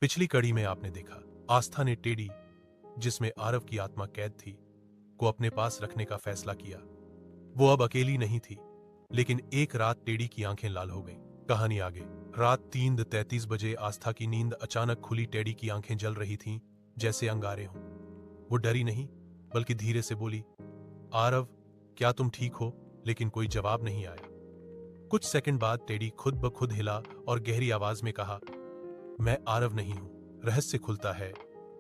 पिछली कड़ी में आपने देखा, आस्था ने टेडी, जिसमें आरव की आत्मा कैद थी, को अपने पास रखने का फैसला किया। वो अब अकेली नहीं थी, लेकिन एक रात टेडी की आंखें लाल हो गईं। कहानी आगे। रात 3:33 बजे आस्था की नींद अचानक खुली। टेडी की आंखें जल रही थीं, जैसे अंगारे हों। वो डरी नहीं, बल्कि धीरे से बोली, आरव, क्या तुम ठीक हो? लेकिन कोई जवाब नहीं आया। कुछ सेकंड बाद टेडी खुद ब खुद हिला और गहरी आवाज में कहा, मैं आरव नहीं हूं। रहस्य खुलता है।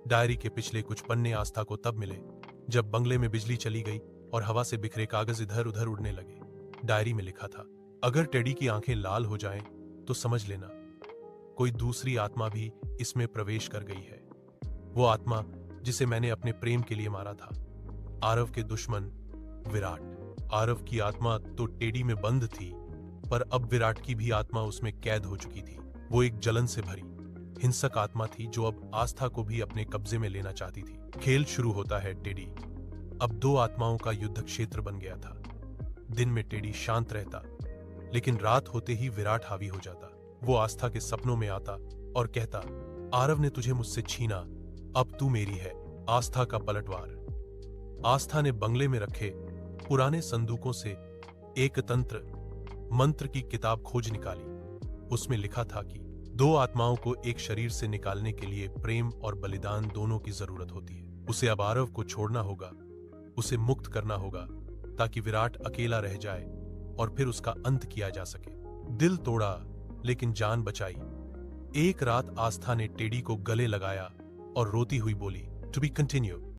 डायरी के पिछले कुछ पन्ने आस्था को तब मिले जब बंगले में बिजली चली गई और हवा से बिखरे कागज इधर उधर उड़ने लगे। डायरी में लिखा था, अगर टेडी की आंखें लाल हो जाएं, तो समझ लेना कोई दूसरी आत्मा भी इसमें प्रवेश कर गई है। वो आत्मा जिसे मैंने अपने प्रेम के लिए मारा था। आरव के दुश्मन विराट। आरव की आत्मा तो टेडी में बंद थी, पर अब विराट की भी आत्मा उसमें कैद हो चुकी थी। वो एक जलन से भरी, हिंसक आत्मा थी जो अब आस्था को भी अपने कब्जे में लेना चाहती थी। खेल शुरू होता है। टेडी अब दो आत्माओं का युद्ध क्षेत्र बन गया था। दिन में टेडी शांत रहता, लेकिन रात होते ही विराट हावी हो जाता। वो आस्था के सपनों में आता और कहता, आरव ने तुझे मुझसे छीना, अब तू मेरी है। आस्था का पलटवार। आस्था ने बंगले में रखे पुराने संदूकों से एक तंत्र मंत्र की किताब खोज निकाली। उसमें लिखा था कि दो आत्माओं को एक शरीर से निकालने के लिए प्रेम और बलिदान दोनों की जरूरत होती है। उसे अब आरव को छोड़ना होगा, उसे मुक्त करना होगा, ताकि विराट अकेला रह जाए और फिर उसका अंत किया जा सके। दिल तोड़ा, लेकिन जान बचाई। एक रात आस्था ने टेडी को गले लगाया और रोती हुई बोली, टू बी कंटिन्यू।